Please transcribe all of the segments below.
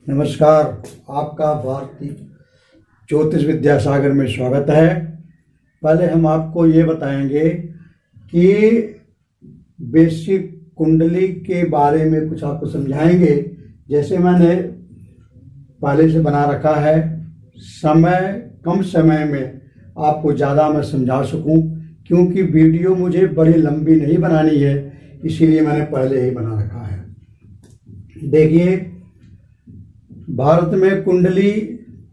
नमस्कार। आपका भारतीय ज्योतिष विद्यासागर में स्वागत है। पहले हम आपको ये बताएंगे कि बेसिक कुंडली के बारे में कुछ आपको समझाएंगे। जैसे मैंने पहले से बना रखा है, कम समय में आपको ज़्यादा मैं समझा सकूं, क्योंकि वीडियो मुझे बड़ी लंबी नहीं बनानी है, इसीलिए मैंने पहले ही बना रखा है। देखिए, भारत में कुंडली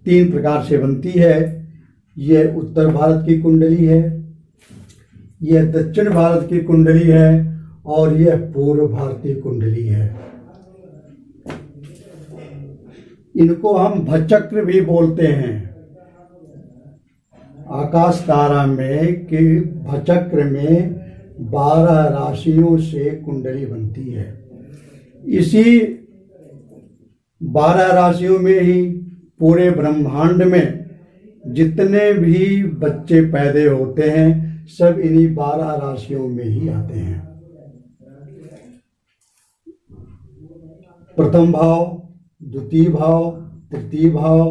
3 प्रकार से बनती है। यह उत्तर भारत की कुंडली है, यह दक्षिण भारत की कुंडली है और यह पूर्व भारतीय कुंडली है। इनको हम भचक्र भी बोलते हैं। आकाश तारा में कि भचक्र में 12 राशियों से कुंडली बनती है। इसी 12 राशियों में ही पूरे ब्रह्मांड में जितने भी बच्चे पैदा होते हैं सब इन्हीं 12 राशियों में ही आते हैं। प्रथम भाव, द्वितीय भाव, तृतीय भाव,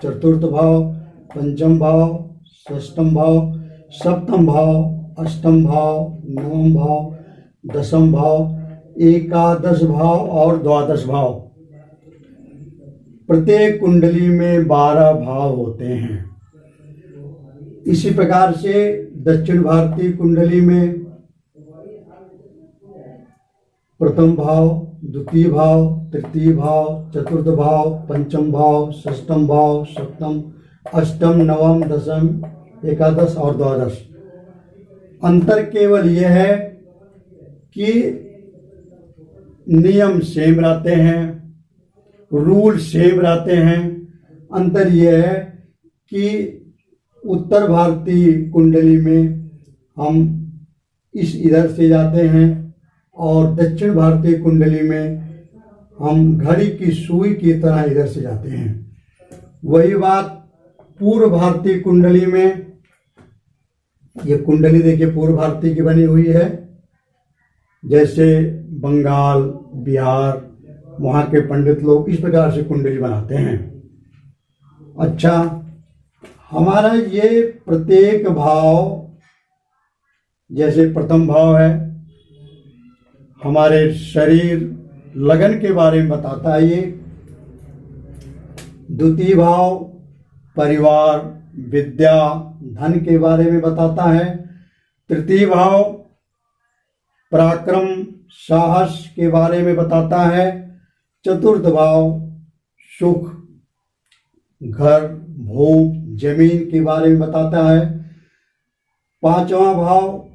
चतुर्थ भाव, पंचम भाव, षष्ठम भाव, सप्तम भाव, अष्टम भाव, नवम भाव, दसम भाव, एकादश भाव और द्वादश भाव। प्रत्येक कुंडली में 12 भाव होते हैं। इसी प्रकार से दक्षिण भारतीय कुंडली में प्रथम भाव, द्वितीय भाव, तृतीय भाव, चतुर्थ भाव, पंचम भाव, षष्ठम भाव, सप्तम, अष्टम, नवम, दसम, एकादश और द्वादश। अंतर केवल यह है कि नियम सेम रहते हैं, रूल सेम रहते हैं। अंतर यह है कि उत्तर भारतीय कुंडली में हम इधर से जाते हैं और दक्षिण भारतीय कुंडली में हम घड़ी की सुई की तरह इधर से जाते हैं। वही बात पूर्व भारतीय कुंडली में, ये कुंडली देखिए पूर्व भारतीय की बनी हुई है। जैसे बंगाल, बिहार, वहाँ के पंडित लोग इस प्रकार से कुंडली बनाते हैं। अच्छा, हमारा ये प्रत्येक भाव, जैसे प्रथम भाव है हमारे शरीर लगन के बारे में बताता है। ये द्वितीय भाव परिवार, विद्या, धन के बारे में बताता है। तृतीय भाव पराक्रम, साहस के बारे में बताता है। चतुर्थ भाव सुख, घर, भोग, जमीन के बारे में बताता है। पांचवा भाव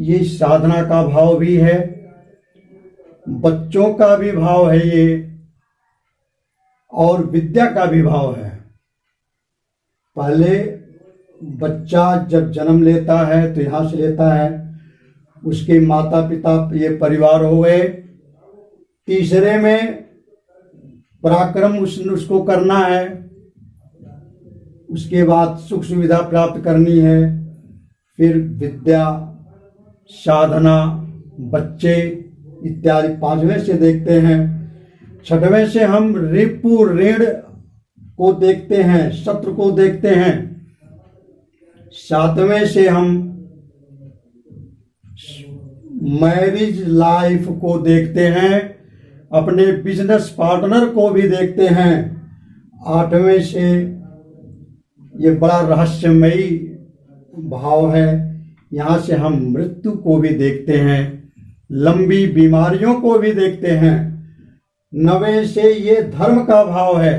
ये साधना का भाव भी है, बच्चों का भी भाव है ये, और विद्या का भी भाव है। पहले बच्चा जब जन्म लेता है तो यहाँ से लेता है, उसके माता पिता ये परिवार हो गए। तीसरे में पराक्रम उसको करना है, उसके बाद सुख सुविधा प्राप्त करनी है, फिर विद्या, साधना, बच्चे इत्यादि 5वें से देखते हैं। 6वें से हम रिपु ऋण को देखते हैं, शत्रु को देखते हैं। 7वें से हम मैरिज लाइफ को देखते हैं, अपने बिजनेस पार्टनर को भी देखते हैं। 8वें से ये बड़ा रहस्यमयी भाव है, यहाँ से हम मृत्यु को भी देखते हैं, लंबी बीमारियों को भी देखते हैं। 9वें से ये धर्म का भाव है।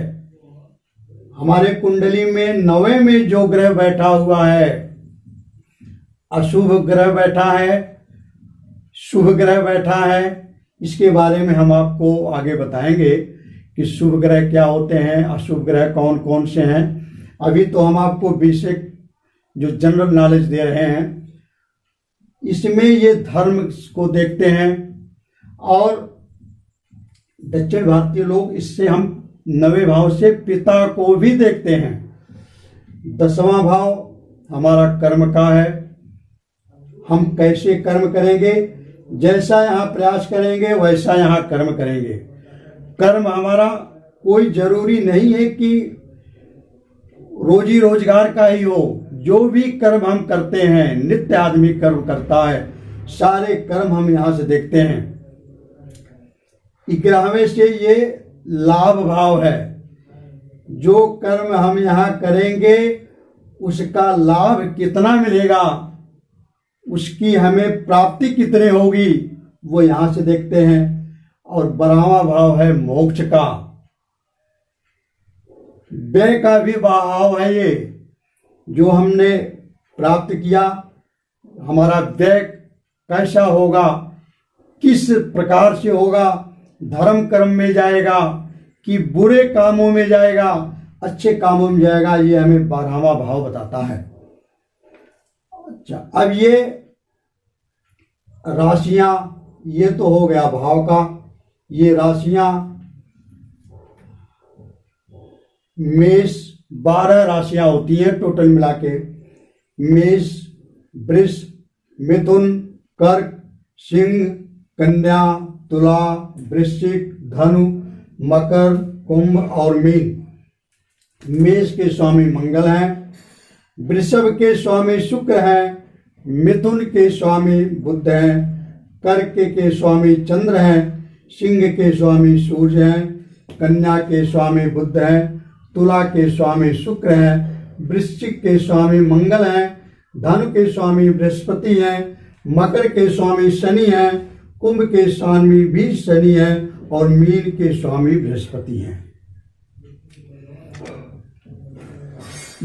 हमारे कुंडली में 9वें में जो ग्रह बैठा हुआ है, अशुभ ग्रह बैठा है, शुभ ग्रह बैठा है, इसके बारे में हम आपको आगे बताएंगे कि शुभ ग्रह क्या होते हैं, अशुभ ग्रह कौन कौन से हैं। अभी तो हम आपको बेसिक जो जनरल नॉलेज दे रहे हैं, इसमें ये धर्म को देखते हैं। और दक्षिण भारतीय लोग इससे हम 9वें भाव से पिता को भी देखते हैं। 10वां भाव हमारा कर्म का है, हम कैसे कर्म करेंगे, जैसा यहाँ प्रयास करेंगे वैसा यहाँ कर्म करेंगे। कर्म हमारा कोई जरूरी नहीं है कि रोजी रोजगार का ही हो। जो भी कर्म हम करते हैं, नित्य आदमी कर्म करता है, सारे कर्म हम यहाँ से देखते हैं। 11वें से ये लाभ भाव है। जो कर्म हम यहाँ करेंगे उसका लाभ कितना मिलेगा, उसकी हमें प्राप्ति कितनी होगी, वो यहाँ से देखते हैं। और 12वां भाव है मोक्ष का। व्यय का भी भाव है ये। जो हमने प्राप्त किया, हमारा व्यय कैसा होगा, किस प्रकार से होगा, धर्म कर्म में जाएगा कि बुरे कामों में जाएगा, अच्छे कामों में जाएगा, ये हमें 12वां भाव बताता है। अच्छा, अब ये राशियां, ये तो हो गया भाव का। ये राशियां मेष, 12 राशियां होती हैं टोटल मिला के। मेष, वृष, मिथुन, कर्क, सिंह, कन्या, तुला, वृश्चिक, धनु, मकर, कुंभ और मीन। मेष के स्वामी मंगल हैं, वृषभ के स्वामी शुक्र हैं, मिथुन के स्वामी बुध हैं, कर्क के स्वामी चंद्र हैं, सिंह के स्वामी सूर्य हैं, कन्या के स्वामी बुध हैं, तुला के स्वामी शुक्र हैं, वृश्चिक के स्वामी मंगल हैं, धनु के स्वामी बृहस्पति हैं, मकर के स्वामी शनि हैं, कुंभ के स्वामी भी शनि हैं और मीन के स्वामी बृहस्पति हैं।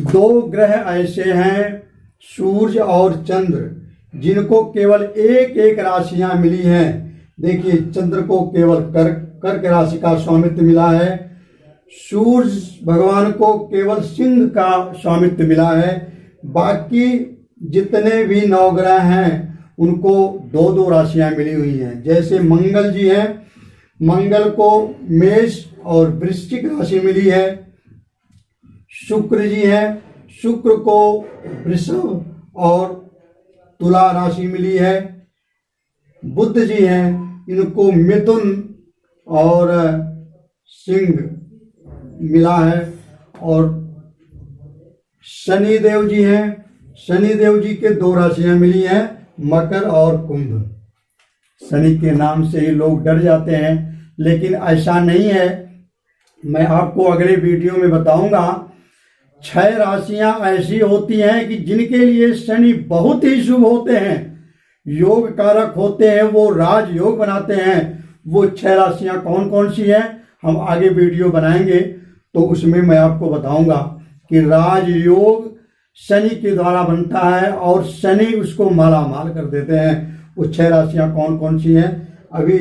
2 ग्रह ऐसे हैं, सूर्य और चंद्र, जिनको केवल एक एक राशियां मिली हैं। देखिए, चंद्र को केवल कर्क राशि का स्वामित्व मिला है, सूर्य भगवान को केवल सिंह का स्वामित्व मिला है। बाकी जितने भी 9 ग्रह हैं उनको 2-2 राशियां मिली हुई हैं। जैसे मंगल जी हैं, मंगल को मेष और वृश्चिक राशि मिली है। शुक्र जी हैं, शुक्र को वृषभ और तुला राशि मिली है। बुध जी हैं, इनको मिथुन और सिंह मिला है। और शनि देव जी हैं, शनि देव जी के 2 राशियां मिली हैं, मकर और कुंभ। शनि के नाम से ही लोग डर जाते हैं, लेकिन ऐसा नहीं है। मैं आपको अगले वीडियो में बताऊंगा। 6 राशियां ऐसी होती हैं कि जिनके लिए शनि बहुत ही शुभ होते हैं, योग कारक होते हैं, वो राजयोग बनाते हैं। वो 6 राशियां कौन कौन सी हैं, हम आगे वीडियो बनाएंगे तो उसमें मैं आपको बताऊंगा कि राजयोग शनि के द्वारा बनता है और शनि उसको माला माल कर देते हैं। वो 6 राशियां कौन कौन सी हैं, अभी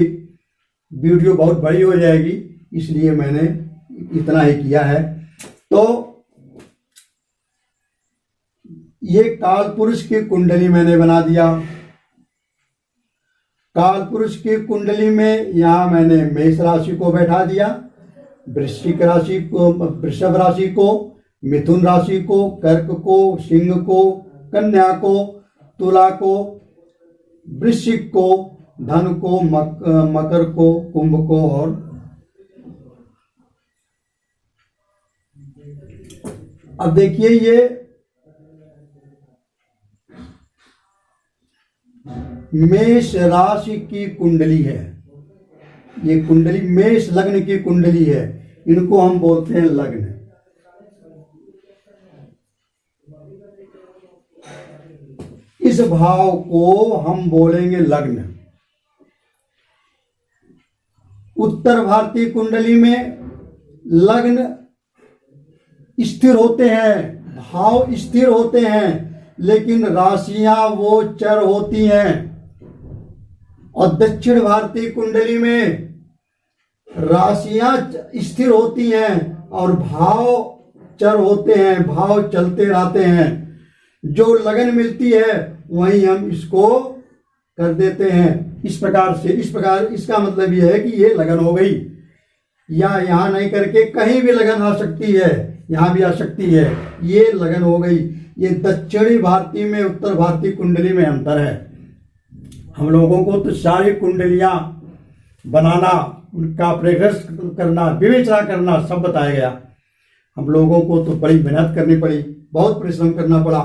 वीडियो बहुत बड़ी हो जाएगी, इसलिए मैंने इतना ही किया है। तो ये काल पुरुष की कुंडली मैंने बना दिया। काल पुरुष की कुंडली में यहां मैंने मेष राशि को बैठा दिया, वृश्चिक राशि को, वृषभ राशि को, मिथुन राशि को, कर्क को, सिंह को, कन्या को, तुला को, वृश्चिक को, धनु को, मकर को, कुंभ को और अब देखिए ये मेष राशि की कुंडली है। ये कुंडली मेष लग्न की कुंडली है, इनको हम बोलते हैं लग्न। इस भाव को हम बोलेंगे लग्न। उत्तर भारतीय कुंडली में लग्न स्थिर होते हैं, भाव स्थिर होते हैं, लेकिन राशियां वो चर होती हैं। और दक्षिण भारतीय कुंडली में राशियां स्थिर होती हैं और भाव चर होते हैं, भाव चलते रहते हैं। जो लगन मिलती है वहीं हम इसको कर देते हैं इस प्रकार से। इस प्रकार इसका मतलब यह है कि ये लगन हो गई, या यहां नहीं करके कहीं भी लगन आ सकती है, यहां भी आ सकती है, ये लगन हो गई। ये दक्षिणी भारतीय में उत्तर भारतीय कुंडली में अंतर है। हम लोगों को तो सारी कुंडलियां बनाना, उनका प्रोग्रेस करना, विवेचना करना, सब बताया गया। हम लोगों को तो बड़ी मेहनत करनी पड़ी, बहुत परिश्रम करना पड़ा।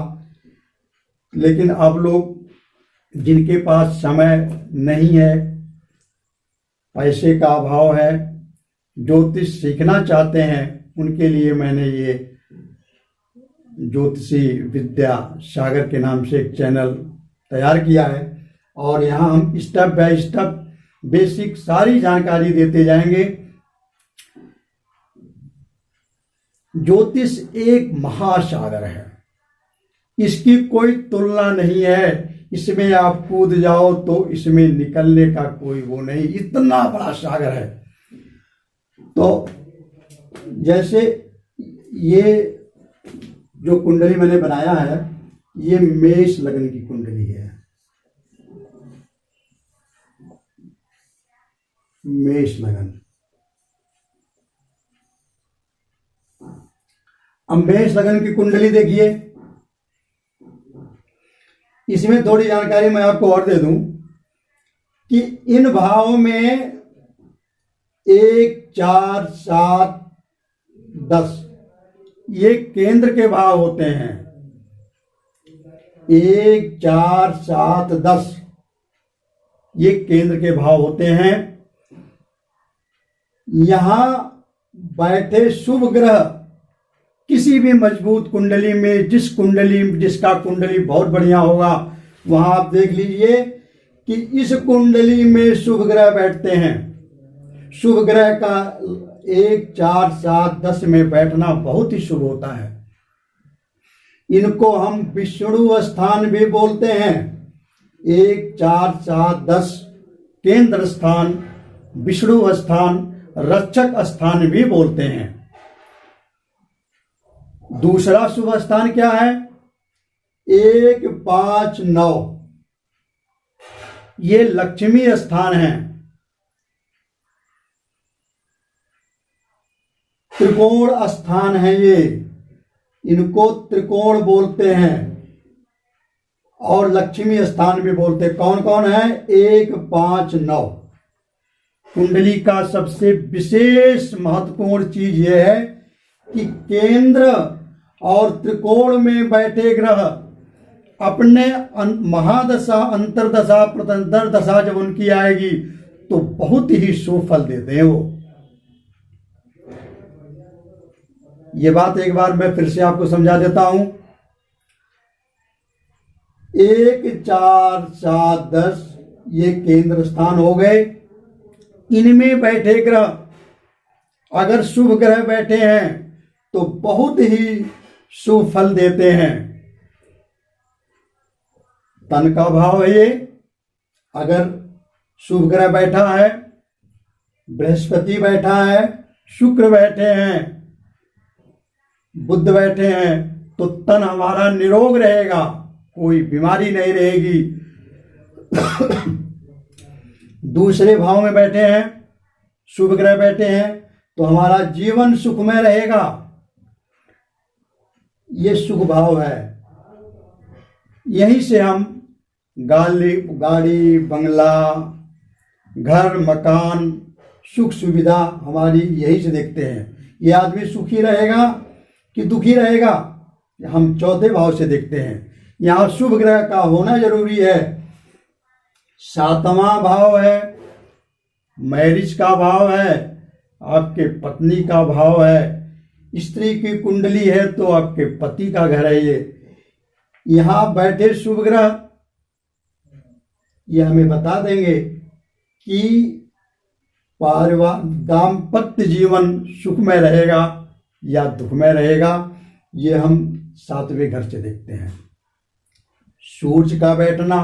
लेकिन आप लोग जिनके पास समय नहीं है, पैसे का अभाव है, ज्योतिष सीखना चाहते हैं, उनके लिए मैंने ये ज्योतिषी विद्या सागर के नाम से एक चैनल तैयार किया है। और यहाँ हम स्टेप बाय स्टेप बेसिक सारी जानकारी देते जाएंगे। ज्योतिष एक महासागर है, इसकी कोई तुलना नहीं है। इसमें आप कूद जाओ तो इसमें निकलने का कोई वो नहीं, इतना बड़ा सागर है। तो जैसे ये जो कुंडली मैंने बनाया है, ये मेष लग्न की कुंडली है। मेष लगन। अब मेष लगन की कुंडली देखिए, इसमें थोड़ी जानकारी मैं आपको और दे दूं कि इन भावों में 1, 4, 7, 10 ये केंद्र के भाव होते हैं। 1, 4, 7, 10 ये केंद्र के भाव होते हैं। यहां बैठे शुभ ग्रह किसी भी मजबूत कुंडली में, जिसका कुंडली बहुत बढ़िया होगा, वहां आप देख लीजिए कि इस कुंडली में शुभ ग्रह बैठते हैं। शुभ ग्रह का 1, 4, 7, 10 में बैठना बहुत ही शुभ होता है। इनको हम विष्णु स्थान भी बोलते हैं। 1, 4, 7, 10 केंद्र स्थान, विष्णु स्थान, रक्षक स्थान भी बोलते हैं। दूसरा शुभ स्थान क्या है? 1, 5, 9 ये लक्ष्मी स्थान है। त्रिकोण स्थान है ये, इनको त्रिकोण बोलते हैं और लक्ष्मी स्थान भी बोलते हैं। कौन कौन है? 1, 5, 9। कुंडली का सबसे विशेष महत्वपूर्ण चीज यह है कि केंद्र और त्रिकोण में बैठे ग्रह अपने महादशा, अंतरदशा, प्रतंतरदशा जब उनकी आएगी तो बहुत ही शुभ फल देते हैं वो। ये बात एक बार मैं फिर से आपको समझा देता हूं। 1, 4, 7, 10 ये केंद्र स्थान हो गए। इनमें बैठे ग्रह अगर शुभ ग्रह बैठे हैं तो बहुत ही शुभ फल देते हैं। तन का भाव है ये। अगर शुभ ग्रह बैठा है, बृहस्पति बैठा है, शुक्र बैठे हैं, बुध बैठे हैं, तो तन हमारा निरोग रहेगा, कोई बीमारी नहीं रहेगी। दूसरे भाव में बैठे हैं, शुभ ग्रह बैठे हैं, तो हमारा जीवन सुखमय रहेगा। ये सुख भाव है। यहीं से हम गाड़ी, बंगला, घर, मकान, सुख सुविधा हमारी यहीं से देखते हैं। ये आदमी सुखी रहेगा कि दुखी रहेगा, हम चौथे भाव से देखते हैं। यहाँ शुभ ग्रह का होना जरूरी है। 7वां भाव है, मैरिज का भाव है, आपके पत्नी का भाव है। स्त्री की कुंडली है तो आपके पति का घर है ये। यहां बैठे शुभ ग्रह ये हमें बता देंगे कि दाम्पत्य जीवन सुखमय रहेगा या दुखमय रहेगा। ये हम 7वें घर से देखते हैं। सूर्य का बैठना,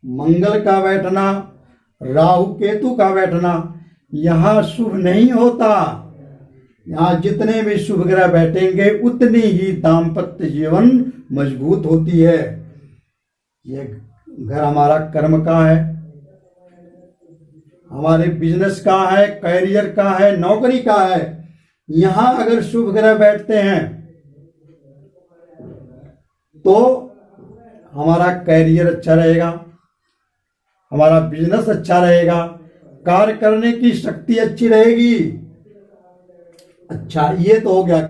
मंगल का बैठना, राहु केतु का बैठना यहां शुभ नहीं होता। यहाँ जितने भी शुभ ग्रह बैठेंगे उतनी ही दाम्पत्य जीवन मजबूत होती है। यह घर हमारा कर्म का है, हमारे बिजनेस का है, कैरियर का है, नौकरी का है। यहाँ अगर शुभ ग्रह बैठते हैं तो हमारा कैरियर अच्छा रहेगा, हमारा बिजनेस अच्छा रहेगा, कार्य करने की शक्ति अच्छी रहेगी। अच्छा, ये तो हो गया।